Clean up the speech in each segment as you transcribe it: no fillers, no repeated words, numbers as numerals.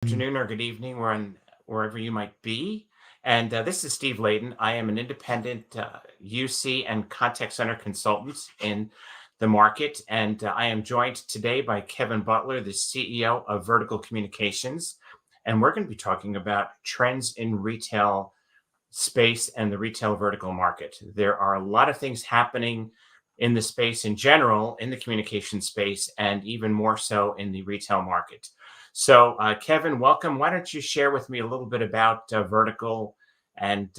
afternoon or good evening, wherever you might be. And this is Steve Leaden. I am an independent UC and contact center consultant in the market. And I am joined today by Kevin Butler, the CEO of Vertical Communications. And we're going to be talking about trends in retail space and the retail vertical market. There are a lot of things happening in the space in general, in the communication space, and even more so in the retail market. So, Kevin, welcome. Why don't you share with me a little bit about vertical and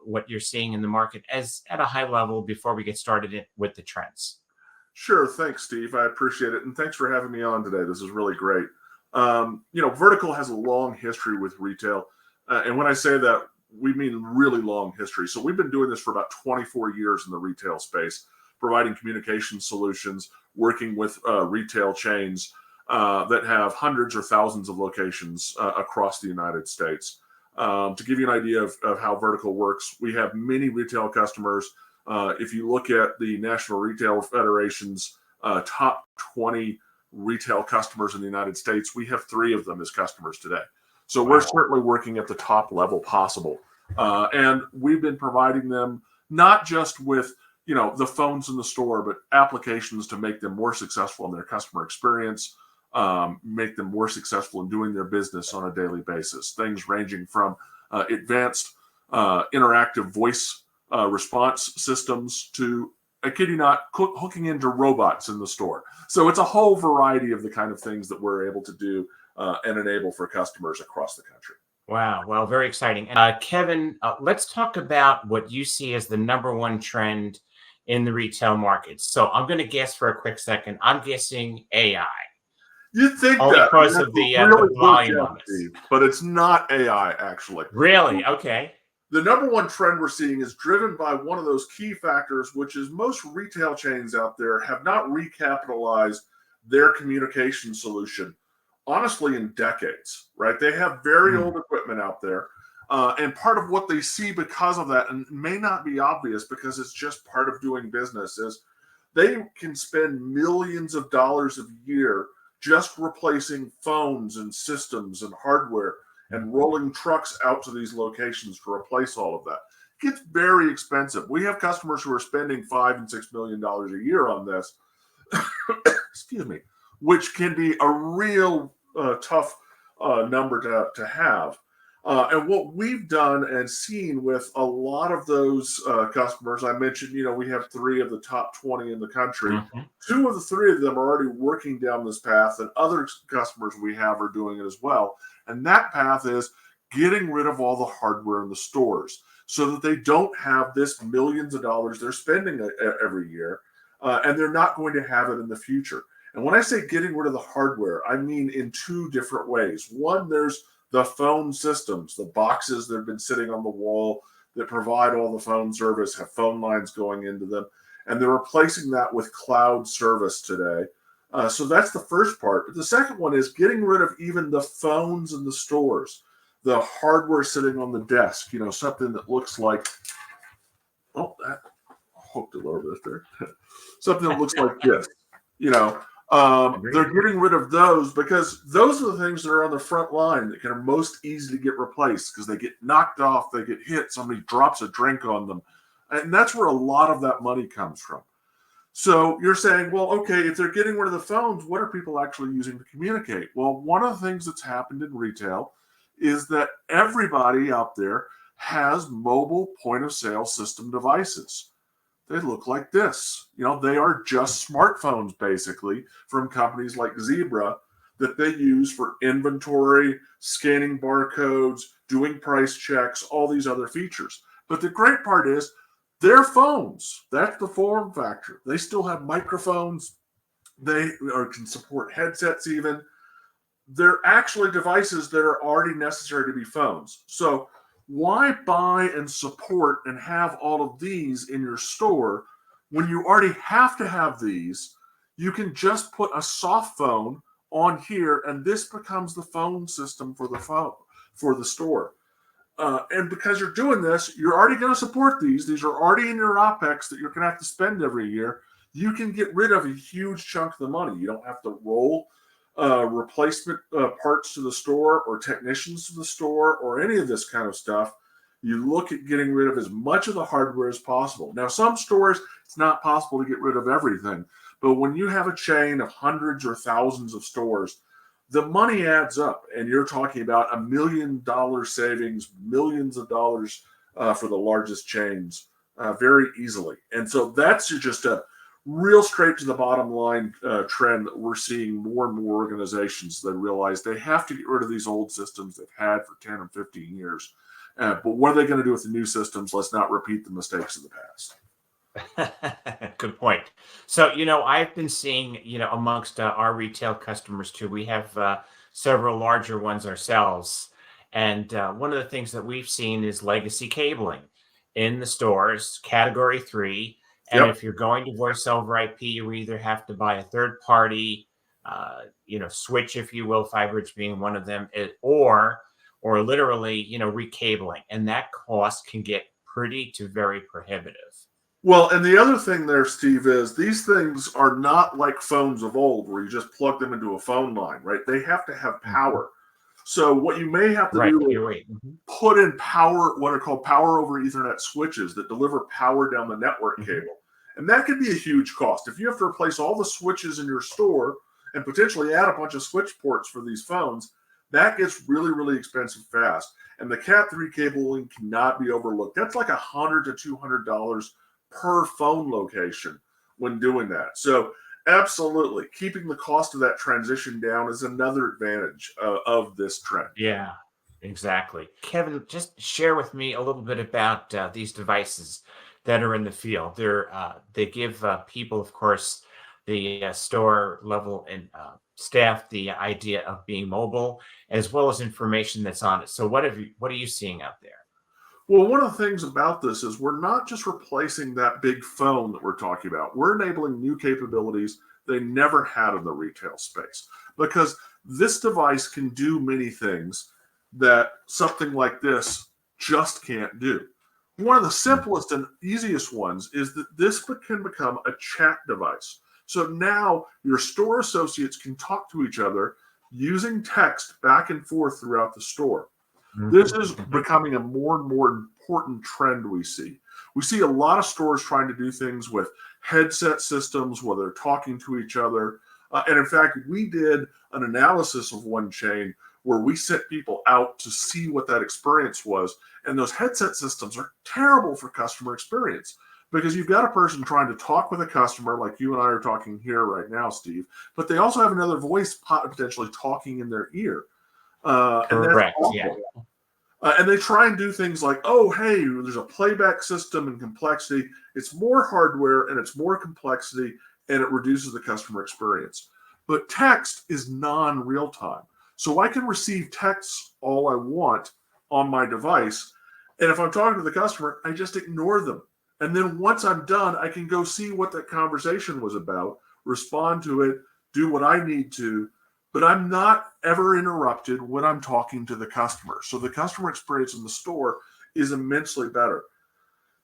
what you're seeing in the market as at a high level before we get started with the trends? Sure. Thanks, Steve. I appreciate it. And thanks for having me on today. This is really great. Vertical has a long history with retail. And when I say that, we mean really long history. So we've been doing this for about 24 years in the retail space, providing communication solutions, working with retail chains that have hundreds or thousands of locations across the United States. To give you an idea of how vertical works, we have many retail customers. If you look at the National Retail Federation's top 20 retail customers in the United States, we have 3 of them as customers today. So we're certainly working at the top level possible. And we've been providing them not just with the phones in the store, but applications to make them more successful in their customer experience, make them more successful in doing their business on a daily basis. Things ranging from advanced interactive voice response systems to, I kid you not, hooking into robots in the store. So it's a whole variety of the kind of things that we're able to do and enable for customers across the country. Wow. Well, very exciting. Kevin, let's talk about what you see as the number one trend in the retail market. So I'm going to guess for a quick second. I'm guessing AI. You'd think only that because of the volume of it. But it's not AI, actually. Really? Okay. The number one trend we're seeing is driven by one of those key factors, which is most retail chains out there have not recapitalized their communication solution, honestly, in decades, right? They have very old equipment out there. And part of what they see because of that, and it may not be obvious because it's just part of doing business, is they can spend millions of dollars a year just replacing phones and systems and hardware and rolling trucks out to these locations to replace all of that. It gets very expensive. We have customers who are spending $5 and $6 million a year on this, excuse me, which can be a real tough number to have. And what we've done and seen with a lot of those customers, I mentioned, we have 3 of the top 20 in the country. Mm-hmm. 2 of the 3 of them are already working down this path, and other customers we have are doing it as well. And that path is getting rid of all the hardware in the stores so that they don't have this millions of dollars they're spending every year, and they're not going to have it in the future. And when I say getting rid of the hardware, I mean in 2 different ways. One, there's the phone systems, the boxes that have been sitting on the wall that provide all the phone service, have phone lines going into them, and they're replacing that with cloud service today. So that's the first part. The second one is getting rid of even the phones in the stores, the hardware sitting on the desk, something that looks like, that hooked a little bit there. Something that looks like this, they're getting rid of those because those are the things that are on the front line that can most easily get replaced because they get knocked off, they get hit, somebody drops a drink on them. And that's where a lot of that money comes from. So you're saying, well, okay, if they're getting rid of the phones, what are people actually using to communicate? Well, one of the things that's happened in retail is that everybody out there has mobile point of sale system devices. They look like this. They are just smartphones, basically, from companies like Zebra that they use for inventory, scanning barcodes, doing price checks, all these other features. But the great part is they're phones. That's the form factor. They still have microphones. They can support headsets even. They're actually devices that are already necessary to be phones. So why buy and support and have all of these in your store when you already have to have these? You can just put a soft phone on here, and this becomes the phone system for the store. And because you're doing this, you're already going to support these. These are already in your OPEX that you're going to have to spend every year. You can get rid of a huge chunk of the money. You don't have to roll replacement parts to the store or technicians to the store or any of this kind of stuff. You look at getting rid of as much of the hardware as possible. Now, some stores, it's not possible to get rid of everything. But when you have a chain of hundreds or thousands of stores, the money adds up. And you're talking about $1 million savings, millions of dollars for the largest chains very easily. And so that's just a real straight to the bottom line trend that we're seeing more and more organizations that realize they have to get rid of these old systems they've had for 10 or 15 years. But what are they going to do with the new systems? Let's not repeat the mistakes of the past. Good point. So, I've been seeing, amongst our retail customers too, we have several larger ones ourselves. And one of the things that we've seen is legacy cabling in the stores, category 3. And Yep. if you're going to voice over IP, you either have to buy a third party, switch, if you will, FiberEdge being one of them, or literally, recabling. And that cost can get pretty to very prohibitive. Well, and the other thing there, Steve, is these things are not like phones of old where you just plug them into a phone line, right? They have to have power. So what you may have to Right, do you're is right. Mhm. put in power, what are called power over Ethernet switches that deliver power down the network Mhm. cable. And that could be a huge cost. If you have to replace all the switches in your store and potentially add a bunch of switch ports for these phones, that gets really, really expensive fast. And the Cat3 cabling cannot be overlooked. That's like $100 to $200 per phone location when doing that. So absolutely, keeping the cost of that transition down is another advantage of this trend. Yeah, exactly. Kevin, just share with me a little bit about these devices that are in the field. They give people, of course, the store level and staff the idea of being mobile, as well as information that's on it. So, what are you seeing out there? Well, one of the things about this is we're not just replacing that big phone that we're talking about. We're enabling new capabilities they never had in the retail space because this device can do many things that something like this just can't do. One of the simplest and easiest ones is that this can become a chat device. So now your store associates can talk to each other using text back and forth throughout the store. This Mhm, is mhm. becoming a more and more important trend we see. We see a lot of stores trying to do things with headset systems where they're talking to each other. And in fact, we did an analysis of one chain where we sent people out to see what that experience was. And those headset systems are terrible for customer experience because you've got a person trying to talk with a customer like you and I are talking here right now, Steve, but they also have another voice potentially talking in their ear. And that's Correct. Yeah. awful. And they try and do things like, oh, hey, there's a playback system and complexity. It's more hardware and it's more complexity and it reduces the customer experience. But text is non real time. So I can receive texts all I want on my device. And if I'm talking to the customer, I just ignore them. And then once I'm done, I can go see what that conversation was about, respond to it, do what I need to, but I'm not ever interrupted when I'm talking to the customer. So the customer experience in the store is immensely better.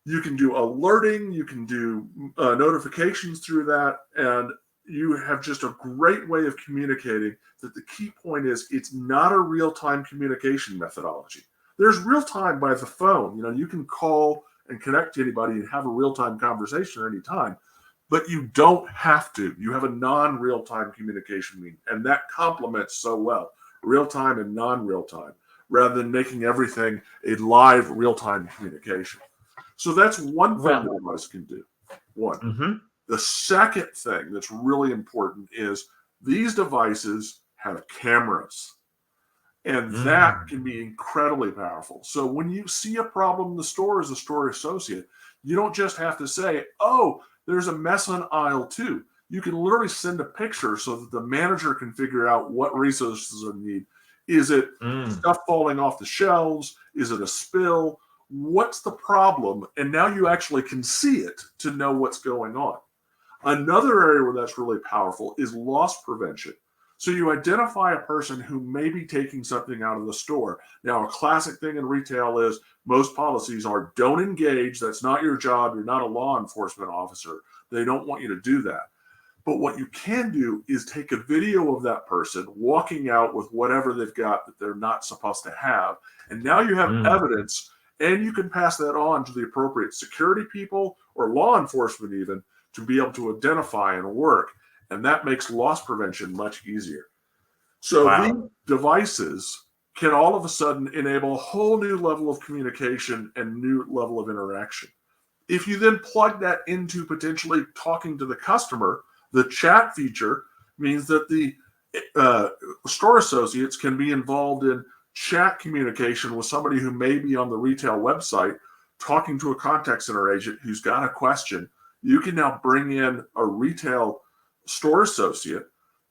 You can do alerting, you can do notifications through that, and you have just a great way of communicating that the key point is it's not a real-time communication methodology. There's real-time by the phone. You can call and connect to anybody and have a real-time conversation at any time, but you don't have to. You have a non-real-time communication mean, and that complements so well real-time and non-real-time, rather than making everything a live real-time communication. So that's one thing Well, the device can do. One. mhm. The second thing that's really important is these devices have cameras, and that Mm. can be incredibly powerful. So when you see a problem in the store as a store associate, you don't just have to say, oh, there's a mess on aisle 2. You can literally send a picture so that the manager can figure out what resources are needed. Is it Mm. stuff falling off the shelves? Is it a spill? What's the problem? And now you actually can see it to know what's going on. Another area where that's really powerful is loss prevention. So you identify a person who may be taking something out of the store. Now, a classic thing in retail is most policies are don't engage. That's not your job. You're not a law enforcement officer. They don't want you to do that. But what you can do is take a video of that person walking out with whatever they've got that they're not supposed to have. And now you have Mm, evidence, and you can pass that on to the appropriate security people or law enforcement even to be able to identify and work. And that makes loss prevention much easier. So these wow. devices can all of a sudden enable a whole new level of communication and new level of interaction. If you then plug that into potentially talking to the customer, the chat feature means that the uh, store associates can be involved in chat communication with somebody who may be on the retail website talking to a contact center agent who's got a question. You can now bring in a retail store associate.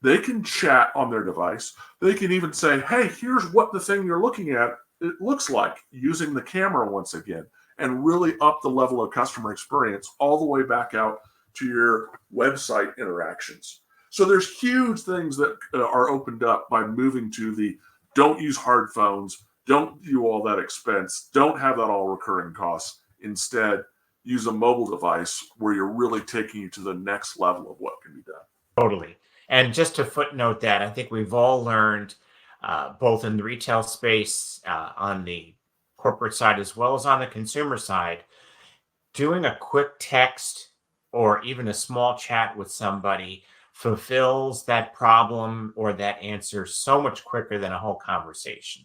They can chat on their device. They can even say, hey, here's what the thing you're looking at it looks like, using the camera once again, and really up the level of customer experience all the way back out to your website interactions. So there's huge things that are opened up by moving to the don't use hard phones, don't do all that expense, don't have that all recurring costs. Instead, use a mobile device where you're really taking you to the next level of what can be done. Totally. And just to footnote that, I think we've all learned, both in the retail space, on the corporate side, as well as on the consumer side, doing a quick text or even a small chat with somebody fulfills that problem or that answer so much quicker than a whole conversation.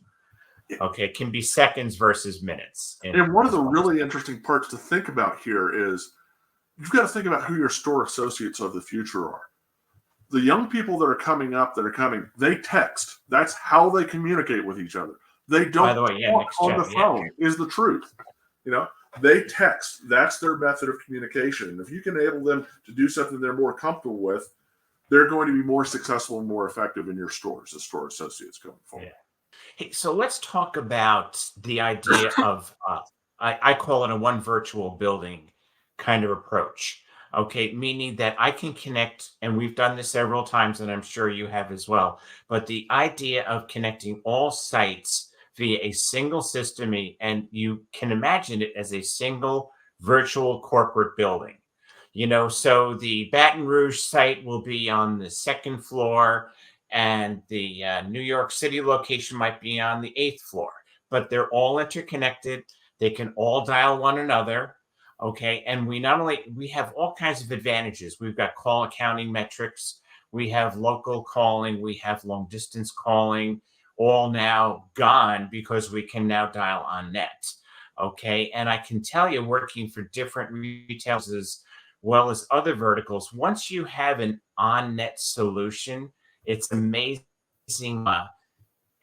Okay. It can be seconds versus minutes. And one of As the far as really that. interesting parts to think about here is you've got to think about who your store associates of the future are. The young people that are coming up, they text. That's how they communicate with each other. They By don't the way, yeah, talk next on the gen. Yeah. phone, is the truth. You know, they text. That's their method of communication. And if you can enable them to do something they're more comfortable with, they're going to be more successful and more effective in your stores as store associates going Yeah. forward. Hey, so let's talk about the idea of, I call it a one virtual building kind of approach. Okay, meaning that I can connect, and we've done this several times, and I'm sure you have as well. But the idea of connecting all sites via a single system, and you can imagine it as a single virtual corporate building. So the Baton Rouge site will be on the second floor, and the New York City location might be on the eighth floor, but they're all interconnected. They can all dial one another. Okay. And we have all kinds of advantages. We've got call accounting metrics. We have local calling. We have long distance calling, all now gone because we can now dial on net. Okay. And I can tell you, working for different retailers as well as other verticals, once you have an on net solution, it's amazing. Uh,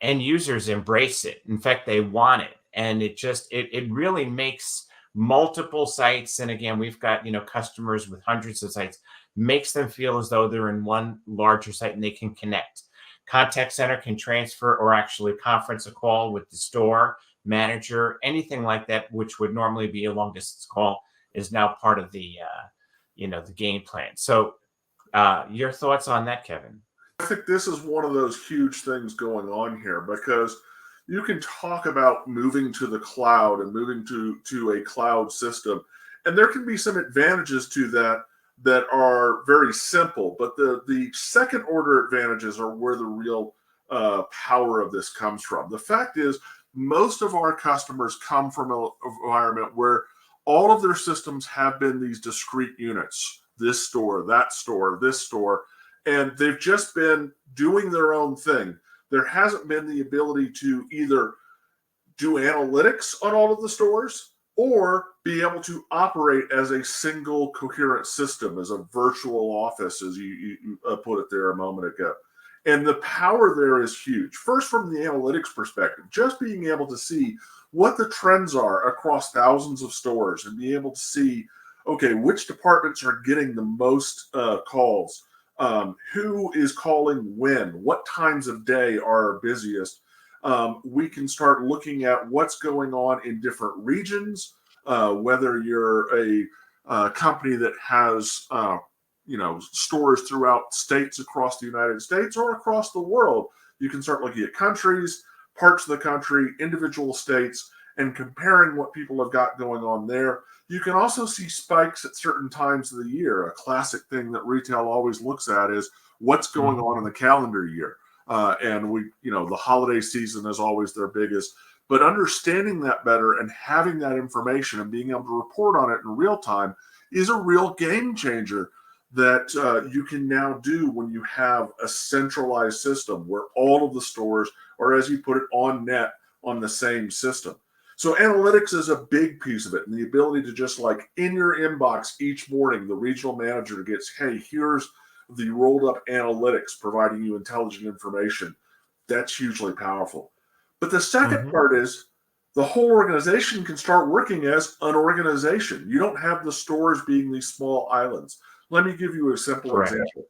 End users embrace it. In fact, they want it, and it really makes multiple sites. And again, we've got customers with hundreds of sites. Makes them feel as though they're in one larger site and they can connect. Contact center can transfer or actually conference a call with the store manager, anything like that, which would normally be a long distance call, is now part of the game plan. So, your thoughts on that, Kevin? I think this is one of those huge things going on here because you can talk about moving to the cloud and moving to a cloud system, and there can be some advantages to that that are very simple. But the second order advantages are where the real power of this comes from. The fact is, most of our customers come from an environment where all of their systems have been these discrete units: this store, that store, this store, and they've just been doing their own thing. There hasn't been the ability to either do analytics on all of the stores or be able to operate as a single coherent system, as a virtual office, as you put it there a moment ago. And the power there is huge. First, from the analytics perspective, just being able to see what the trends are across thousands of stores and be able to see, okay, which departments are getting the most calls, who is calling when, what times of day are busiest. We can start looking at what's going on in different regions, whether you're a company that has stores throughout states across the United States or across the world. You can start looking at countries, parts of the country, individual states, and comparing what people have got going on there. You can also see spikes at certain times of the year. A classic thing that retail always looks at is what's going on in the calendar year. And the holiday season is always their biggest. But understanding that better and having that information and being able to report on it in real time is a real game changer that you can now do when you have a centralized system where all of the stores, or as you put it, on net on the same system. So analytics is a big piece of it, and the ability to just like in your inbox each morning, the regional manager gets, hey, here's the rolled up analytics providing you intelligent information. That's hugely powerful. But the second part is the whole organization can start working as an organization. You don't have the stores being these small islands. Let me give you a simple example.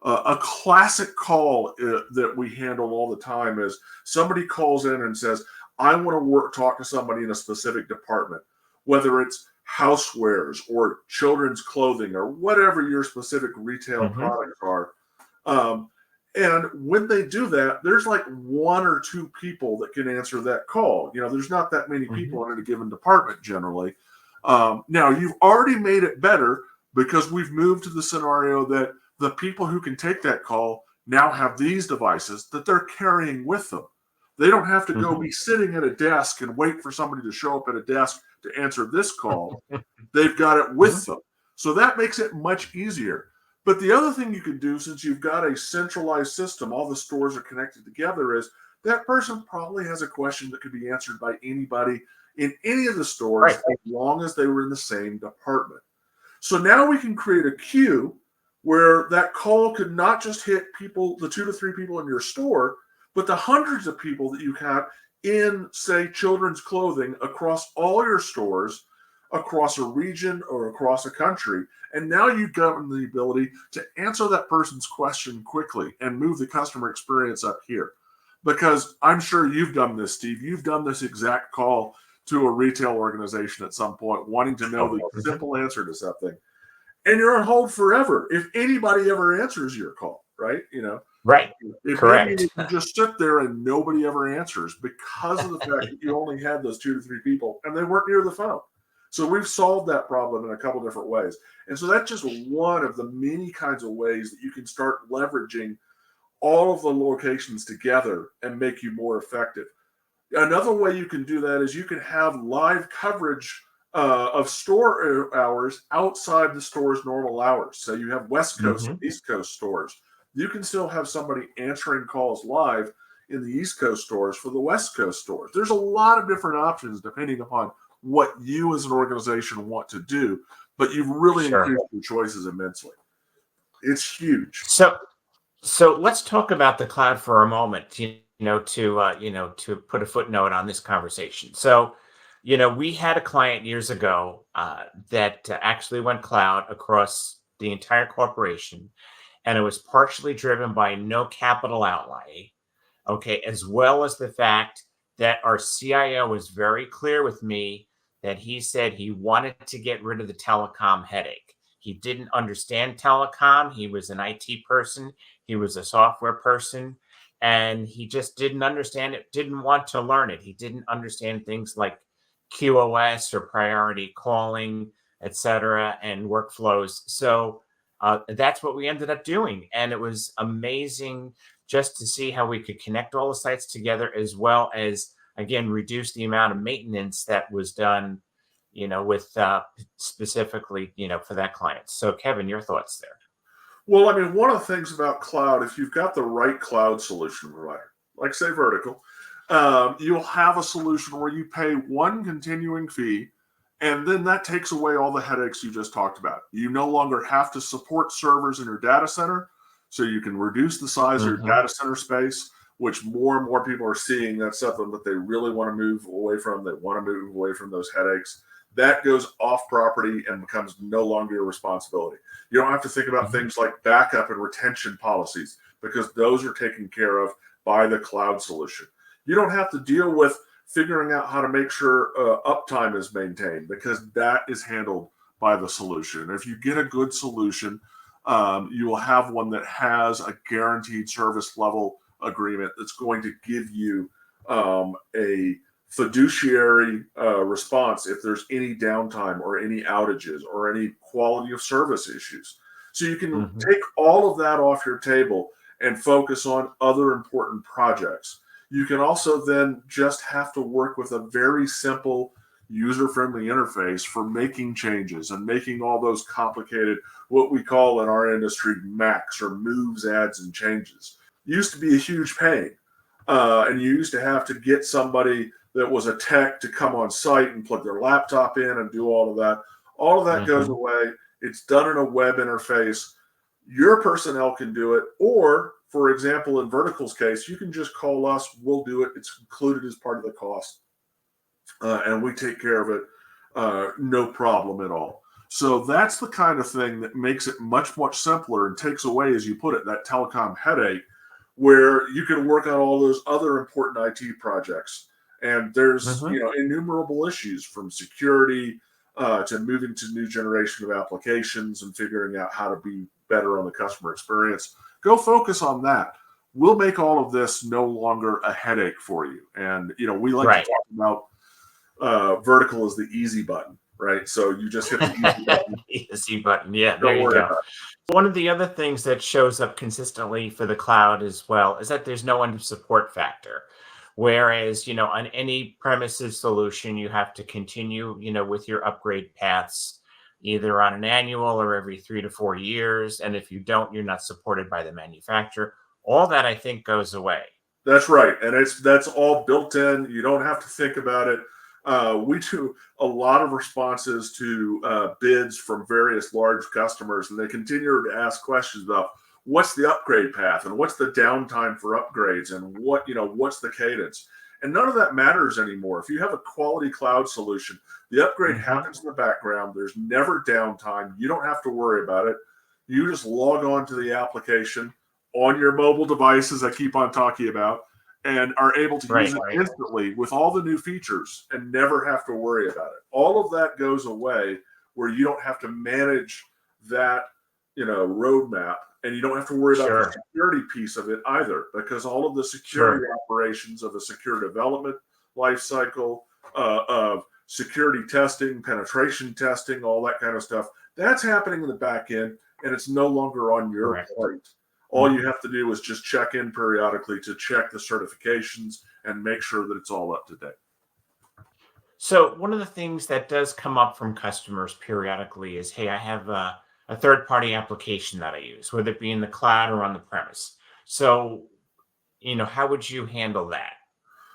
A classic call that we handle all the time is somebody calls in and says, I want to talk to somebody in a specific department, whether it's housewares or children's clothing or whatever your specific retail products are. And when they do that, there's like one or two people that can answer that call. There's not that many people in a given department generally. Now, you've already made it better because we've moved to the scenario that the people who can take that call now have these devices that they're carrying with them. They don't have to go be sitting at a desk and wait for somebody to show up at a desk to answer this call. They've got it with them. So that makes it much easier. But the other thing you can do, since you've got a centralized system, all the stores are connected together, is that person probably has a question that could be answered by anybody in any of the stores as long as they were in the same department. So now we can create a queue where that call could not just hit people, the 2 to 3 people in your store, but the hundreds of people that you have in, say, children's clothing across all your stores, across a region or across a country. And now you've gotten the ability to answer that person's question quickly and move the customer experience up here. Because I'm sure you've done this, Steve. You've done this exact call to a retail organization at some point, wanting to know the simple answer to something. And you're on hold forever if anybody ever answers your call, right? Right. If Correct. you just sit there and nobody ever answers because of the fact that you only had those 2 to 3 people and they weren't near the phone. So we've solved that problem in a couple different ways. And so that's just one of the many kinds of ways that you can start leveraging all of the locations together and make you more effective. Another way you can do that is you can have live coverage of store hours outside the store's normal hours. So you have West Coast and East Coast stores. You can still have somebody answering calls live in the East Coast stores for the West Coast stores. There's a lot of different options depending upon what you as an organization want to do, but you've really increased your choices immensely. It's huge. So let's talk about the cloud for a moment, to put a footnote on this conversation. So, we had a client years ago that actually went cloud across the entire corporation, and it was partially driven by no capital outlay, as well as the fact that our CIO was very clear with me that he said he wanted to get rid of the telecom headache. He didn't understand telecom. He was an IT person. He was a software person, and he just didn't understand it, didn't want to learn it. He didn't understand things like QoS or priority calling, et cetera, and workflows. So that's what we ended up doing. And it was amazing just to see how we could connect all the sites together, as well as, again, reduce the amount of maintenance that was done, with specifically, for that client. So Kevin, your thoughts there? Well, I mean, one of the things about cloud, if you've got the right cloud solution provider, like say Vertical, you'll have a solution where you pay one continuing fee, and then that takes away all the headaches you just talked about. You no longer have to support servers in your data center, so you can reduce the size of your data center space, which more and more people are seeing. That's something that they really want to move away from. They want to move away from those headaches. That goes off property and becomes no longer your responsibility. You don't have to think about things like backup and retention policies because those are taken care of by the cloud solution. You don't have to deal with figuring out how to make sure uptime is maintained because that is handled by the solution. If you get a good solution, you will have one that has a guaranteed service level agreement that's going to give you a fiduciary response if there's any downtime or any outages or any quality of service issues. So you can Hmm. take all of that off your table and focus on other important projects. You can also then just have to work with a very simple user friendly interface for making changes and making all those complicated, what we call in our industry, MACs or moves, adds, and changes. Used to be a huge pain. And you used to have to get somebody that was a tech to come on site and plug their laptop in and do all of that. All of that goes Hmm. away. It's done in a web interface. Your personnel can do it. Or, for example, in Vertical's case, you can just call us. We'll do it. It's included as part of the cost. And we take care of it, no problem at all. So that's the kind of thing that makes it much, much simpler and takes away, as you put it, that telecom headache where you can work on all those other important IT projects. And there's, Hmm. innumerable issues from security to moving to new generation of applications and figuring out how to be better on the customer experience. Go focus on that. We'll make all of this no longer a headache for you. And, we like to Right. talk about vertical is the easy button, right? So you just hit the easy button. Easy button. Yeah, there Don't you worry go. about One of the other things that shows up consistently for the cloud as well is that there's no end of support factor. Whereas, on any premises solution, you have to continue, with your upgrade paths, either on an annual or every 3 to 4 years. And if you don't, you're not supported by the manufacturer. All that I think goes away. That's right, and that's all built in. You don't have to think about it. We do a lot of responses to bids from various large customers, and they continue to ask questions about what's the upgrade path and what's the downtime for upgrades and what's the cadence. And none of that matters anymore. If you have a quality cloud solution, the upgrade Hmm. happens in the background. There's never downtime. You don't have to worry about it. You just log on to the application on your mobile devices I keep on talking about and are able to use Right, it right. instantly with all the new features and never have to worry about it. All of that goes away where you don't have to manage that, roadmap, and you don't have to worry about the Sure, security piece of it either because all of the security sure. operations of a secure development life cycle, of security testing, penetration testing, all that kind of stuff, that's happening in the back end and it's no longer on your Correct. plate. All you Mhm. have to do is just check in periodically to check the certifications and make sure that it's all up to date. So one of the things that does come up from customers periodically is, hey, I have a third-party application that I use, whether it be in the cloud or on the premise. So, how would you handle that?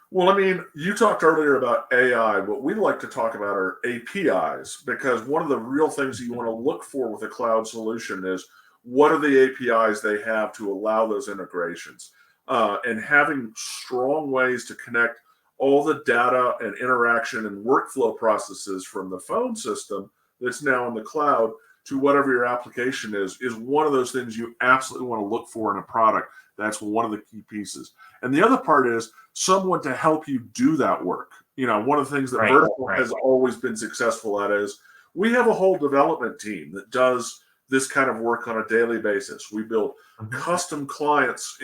Well, I mean, you talked earlier about AI. What we like to talk about are APIs because one of the real things that you want to look for with a cloud solution is what are the APIs they have to allow those integrations, and having strong ways to connect all the data and interaction and workflow processes from the phone system that's now in the cloud to whatever your application is one of those things you absolutely want to look for in a product. That's one of the key pieces. And the other part is someone to help you do that work. One of the things that Right, Vertical right. has always been successful at is we have a whole development team that does this kind of work on a daily basis. We build Mhm. custom clients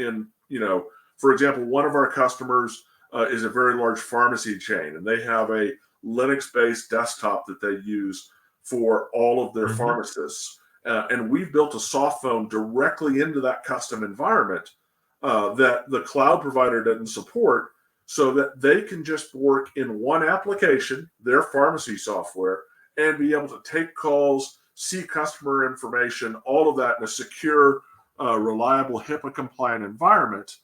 for example, one of our customers is a very large pharmacy chain, and they have a Linux based desktop that they use for all of their Mhm. pharmacists. And we've built a soft phone directly into that custom environment that the cloud provider doesn't support so that they can just work in one application, their pharmacy software, and be able to take calls, see customer information, all of that in a secure, reliable, HIPAA compliant environment.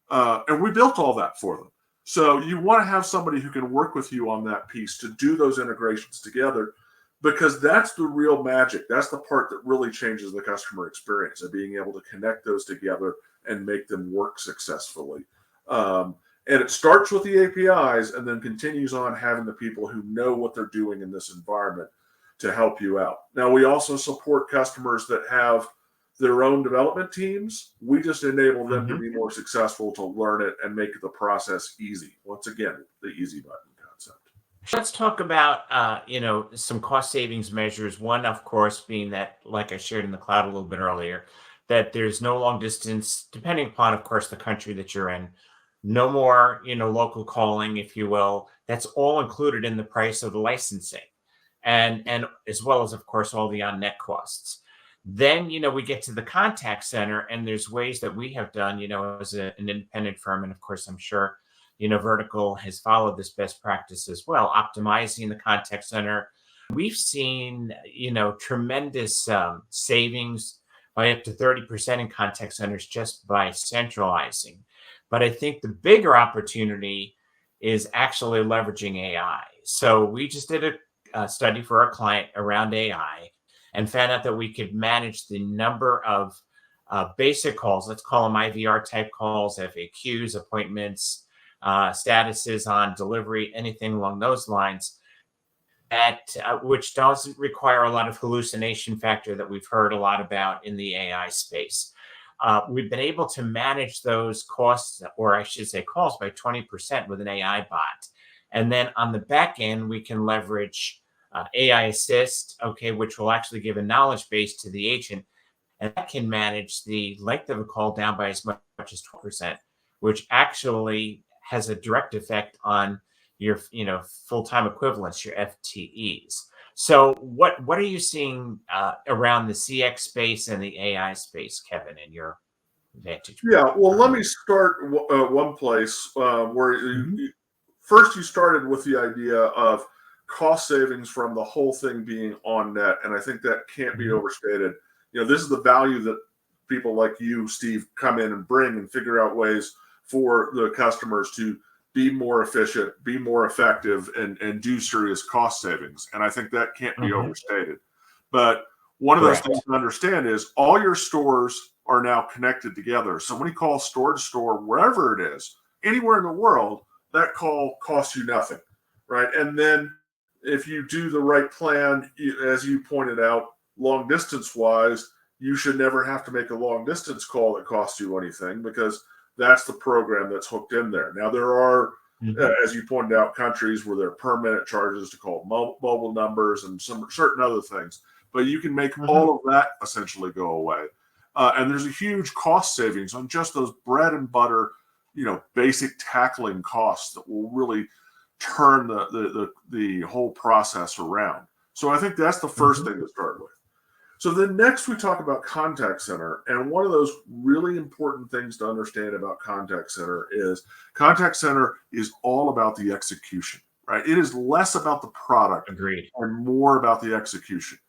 And we built all that for them. So you want to have somebody who can work with you on that piece to do those integrations together because that's the real magic. That's the part that really changes the customer experience of being able to connect those together and make them work successfully. And it starts with the APIs and then continues on having the people who know what they're doing in this environment to help you out. Now, we also support customers that have their own development teams. We just enable them to Mhm. be more successful, to learn it and make the process easy. Once again, the easy button concept. Let's talk about some cost savings measures. One, of course, being that, like I shared in the cloud a little bit earlier, that there's no long distance, depending upon, of course, the country that you're in. no more, local calling, if you will. That's all included in the price of the licensing, and as well as, of course, all the on-net costs. Then, we get to the contact center, and there's ways that we have done, as an independent firm, and of course, I'm sure, Vertical has followed this best practice as well, optimizing the contact center. We've seen, tremendous savings by up to 30% in contact centers just by centralizing. But I think the bigger opportunity is actually leveraging AI. So we just did a study for our client around AI and found out that we could manage the number of basic calls, let's call them IVR type calls, FAQs, appointments, statuses on delivery, anything along those lines, at which doesn't require a lot of hallucination factor that we've heard a lot about in the AI space. We've been able to manage those costs, or I should say calls, by 20% with an AI bot. And then on the back end, we can leverage AI Assist, okay, which will actually give a knowledge base to the agent. And that can manage the length of a call down by as much as 12%, which actually has a direct effect on your full-time equivalents, your FTEs. So what are you seeing around the CX space and the AI space, Kevin, in your vantage point? Yeah, well, let me start one place where first you started with the idea of cost savings from the whole thing being on net, and I think that can't be overstated. This is the value that people like you, Steve, come in and bring and figure out ways for the customers to be more efficient, be more effective, and do serious cost savings. And I think that can't be overstated. But one of those things to understand is all your stores are now connected together. So when you call store to store, wherever it is, anywhere in the world, that call costs you nothing, right? And then if you do the right plan, as you pointed out, long distance wise, you should never have to make a long distance call that costs you anything, because that's the program that's hooked in there. Now, there are, as you pointed out, countries where there are per minute charges to call mobile numbers and some certain other things, but you can make all of that essentially go away. And there's a huge cost savings on just those bread and butter, basic tackling costs that will really turn the whole process around. So I think that's the first thing to start with. So then next we talk about contact center. And one of those really important things to understand about contact center is all about the execution, right? It is less about the product and more about the execution.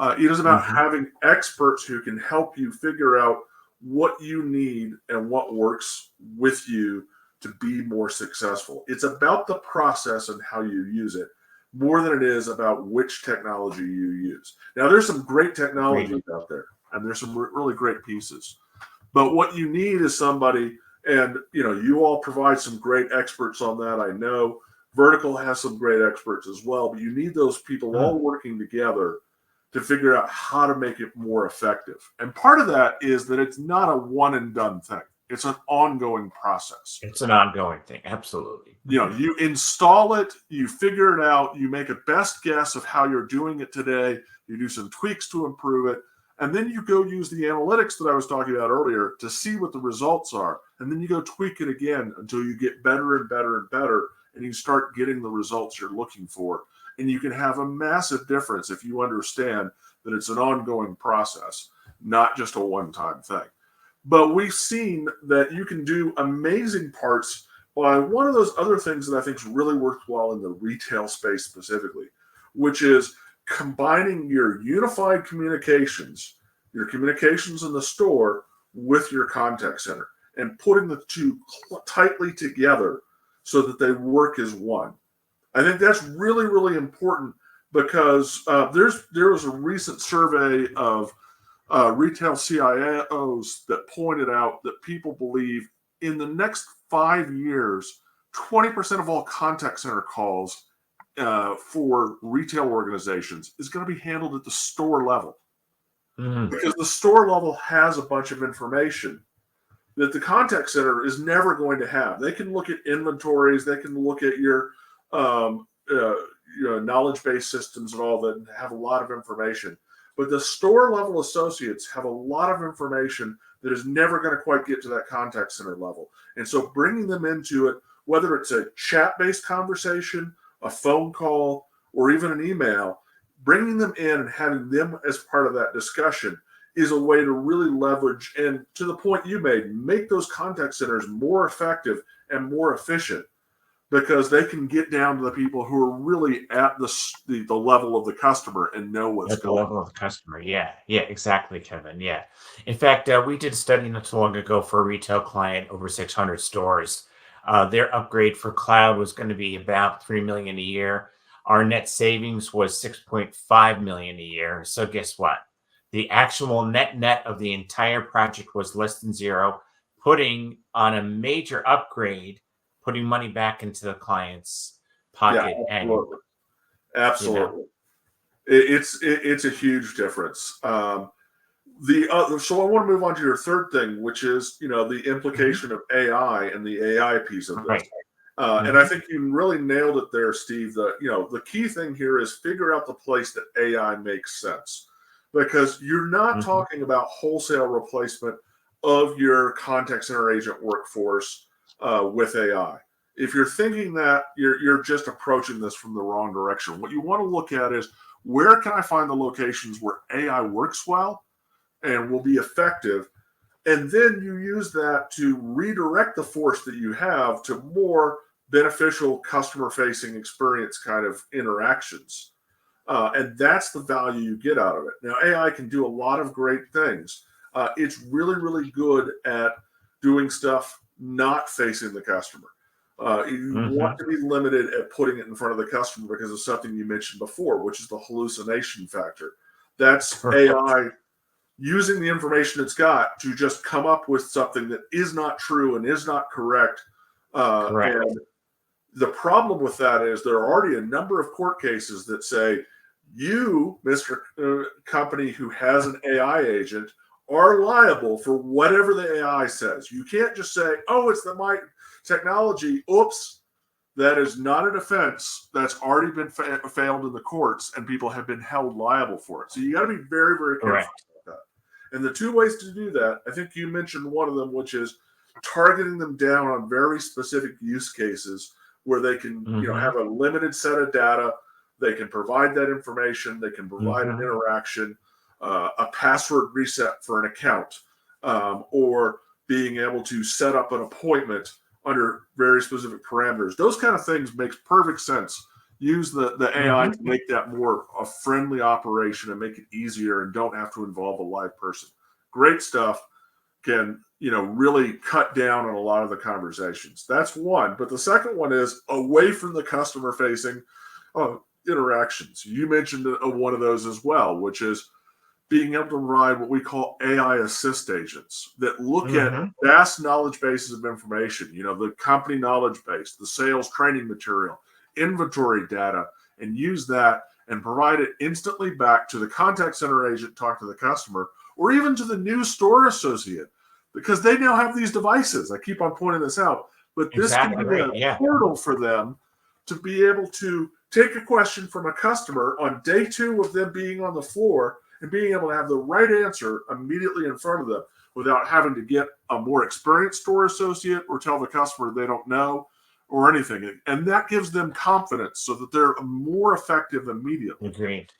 It is about having experts who can help you figure out what you need and what works with you to be more successful. It's about the process and how you use it, more than it is about which technology you use. Now, there's some great technologies out there, and there's some really great pieces. But what you need is somebody, and you all provide some great experts on that. I know Vertical has some great experts as well, but you need those people all working together to figure out how to make it more effective. And part of that is that it's not a one and done thing. It's an ongoing process. It's an ongoing thing. Absolutely. You install it, you figure it out, you make a best guess of how you're doing it today, you do some tweaks to improve it, and then you go use the analytics that I was talking about earlier to see what the results are. And then you go tweak it again until you get better and better and better, and you start getting the results you're looking for. And you can have a massive difference if you understand that it's an ongoing process, not just a one-time thing. But we've seen that you can do amazing parts by one of those other things that I think has really worked well in the retail space specifically, which is combining your unified communications, your communications in the store with your contact center, and putting the two tightly together so that they work as one. I think that's really, really important, because there was a recent survey of retail CIOs that pointed out that people believe in the next 5 years, 20% of all contact center calls for retail organizations is going to be handled at the store level. Because the store level has a bunch of information that the contact center is never going to have. They can look at inventories, they can look at your knowledge-based systems and all that, and have a lot of information. But the store level associates have a lot of information that is never going to quite get to that contact center level. And so bringing them into it, whether it's a chat-based conversation, a phone call, or even an email, bringing them in and having them as part of that discussion is a way to really leverage, and to the point you made, make those contact centers more effective and more efficient, because they can get down to the people who are really at the level of the customer and know what's At the going on. level of the customer. Yeah. Yeah, exactly, Kevin. Yeah. In fact, we did a study not too long ago for a retail client, over 600 stores. Their upgrade for cloud was going to be about 3 million a year. Our net savings was 6.5 million a year. So guess what? The actual net of the entire project was less than zero, putting on a major upgrade, putting money back into the client's Yeah, pocket, and absolutely. you know, Absolutely. It's a huge difference. The other, so I want to move on to your third thing, which is, the Mhm. implication of AI and the AI piece of this. Right. And I Mhm. think you really nailed it there, Steve. The key thing here is figure out the place that AI makes sense, because you're not Mhm. talking about wholesale replacement of your contact center agent workforce with AI. If you're thinking that, you're just approaching this from the wrong direction. What you want to look at is, where can I find the locations where AI works well and will be effective, and then you use that to redirect the force that you have to more beneficial customer facing experience kind of interactions. And that's the value you get out of it. Now, AI can do a lot of great things. It's really, really good at doing stuff not facing the customer. You want Mhm. to be limited at putting it in front of the customer because of something you mentioned before, which is the hallucination factor. That's Correct. AI using the information it's got to just come up with something that is not true and is not correct. And Correct. the problem with that is there are already a number of court cases that say, you, Mr. Company who has an AI agent, are liable for whatever the AI says. You can't just say, oh, it's my technology. Oops. That is not a defense. That's already been failed in the courts, and people have been held liable for it. So you got to be very, very careful Correct. about that. And the two ways to do that, I think you mentioned one of them, which is targeting them down on very specific use cases where they can, Mhm. have a limited set of data. They can provide that information. They can provide an Mhm. interaction, a password reset for an account, or being able to set up an appointment under very specific parameters. Those kind of things makes perfect sense. Use the AI Mhm. to make that more a friendly operation and make it easier, and don't have to involve a live person. Great stuff. Can really cut down on a lot of the conversations. That's one. But the second one is away from the customer facing interactions. You mentioned one of those as well, which is being able to provide what we call AI assist agents that look at Mhm. vast knowledge bases of information, the company knowledge base, the sales training material, inventory data, and use that and provide it instantly back to the contact center agent, talk to the customer, or even to the new store associate, because they now have these devices. I keep on pointing this out, but this can Exactly be a right. Yeah. portal for them to be able to take a question from a customer on day two of them being on the floor and being able to have the right answer immediately in front of them without having to get a more experienced store associate or tell the customer they don't know or anything. And that gives them confidence so that they're more effective immediately. Agreed.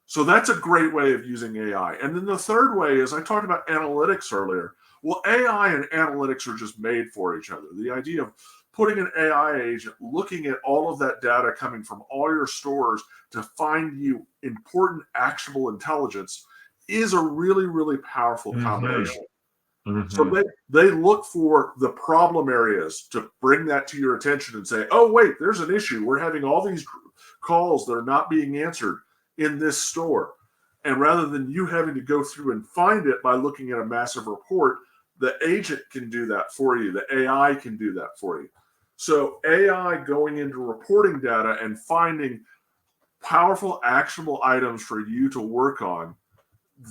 So that's a great way of using AI. And then the third way is, I talked about analytics earlier. Well, AI and analytics are just made for each other. The idea of putting an AI agent looking at all of that data coming from all your stores to find you important, actionable intelligence is a really, really powerful Mhm. combination. So Mhm. they look for the problem areas to bring that to your attention and say, oh, wait, there's an issue. We're having all these calls that are not being answered in this store. And rather than you having to go through and find it by looking at a massive report, the agent can do that for you. The AI can do that for you. So AI going into reporting data and finding powerful, actionable items for you to work on,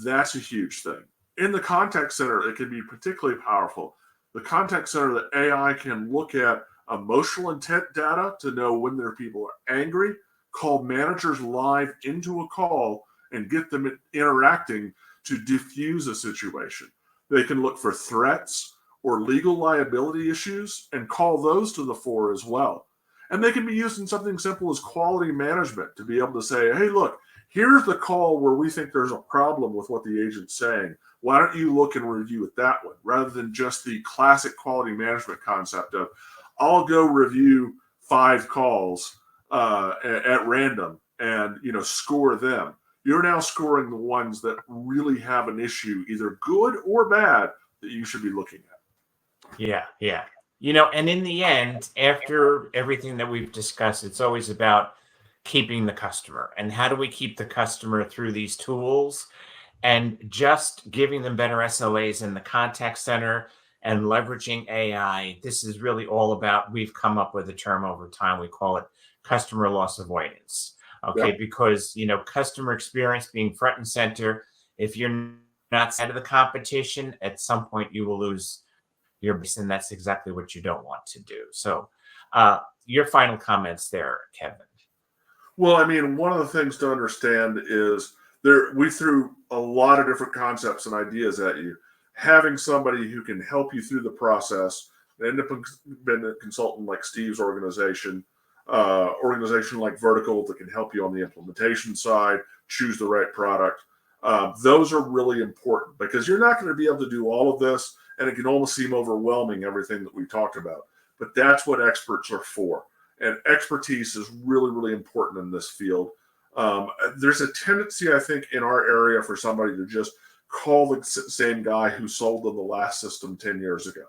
that's a huge thing. In the contact center, it can be particularly powerful. The contact center, the AI can look at emotional intent data to know when their people are angry, call managers live into a call, and get them interacting to diffuse a situation. They can look for threats or legal liability issues and call those to the fore as well. And they can be used in something simple as quality management to be able to say, hey, look, here's the call where we think there's a problem with what the agent's saying. Why don't you look and review it that way, rather than just the classic quality management concept of, I'll go review 5 calls at random and score them. You're now scoring the ones that really have an issue, either good or bad, that you should be looking at. Yeah, yeah. And in the end, after everything that we've discussed, it's always about keeping the customer. And how do we keep the customer through these tools and just giving them better SLAs in the contact center and leveraging AI? This is really all about, we've come up with a term over time. We call it customer loss avoidance. Okay, Yep. because, customer experience being front and center, if you're not side of the competition, at some point you will lose your base, and that's exactly what you don't want to do. So, your final comments there, Kevin. Well, I mean, one of the things to understand is we threw a lot of different concepts and ideas at you. Having somebody who can help you through the process, an independent consultant like Steve's organization like Vertical that can help you on the implementation side, choose the right product. Those are really important because you're not going to be able to do all of this, and it can almost seem overwhelming, everything that we talked about. But that's what experts are for. And expertise is really, really important in this field. There's a tendency, I think, in our area for somebody to just call the same guy who sold them the last system 10 years ago.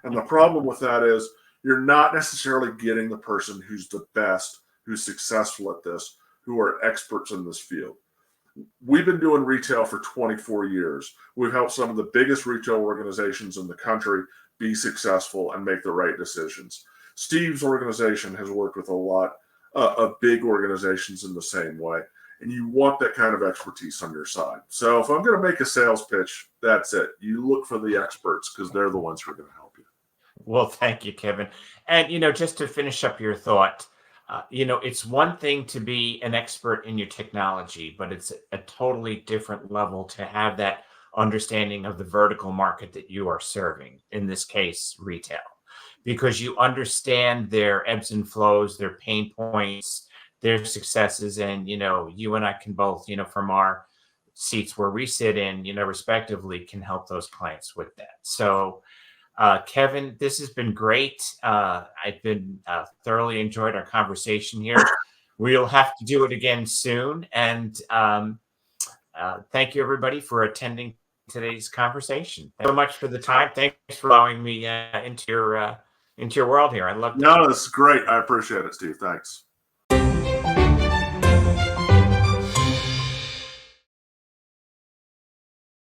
And the problem with that is you're not necessarily getting the person who's the best, who's successful at this, who are experts in this field. We've been doing retail for 24 years. We've helped some of the biggest retail organizations in the country be successful and make the right decisions. Steve's organization has worked with a lot of big organizations in the same way, and you want that kind of expertise on your side. So if I'm going to make a sales pitch, that's it. You look for the experts because they're the ones who are going to help you. Well, thank you, Kevin. And, just to finish up your thought, it's one thing to be an expert in your technology, but it's a totally different level to have that understanding of the vertical market that you are serving, in this case, retail, because you understand their ebbs and flows, their pain points, their successes. And, you and I can both, from our seats where we sit in, respectively, can help those clients with that. So, Kevin, this has been great. I've been thoroughly enjoyed our conversation here. We'll have to do it again soon. And thank you, everybody, for attending today's conversation. Thanks so much for the time. Thanks for allowing me into your world here. I love it. No, this is great. I appreciate it, Steve. Thanks.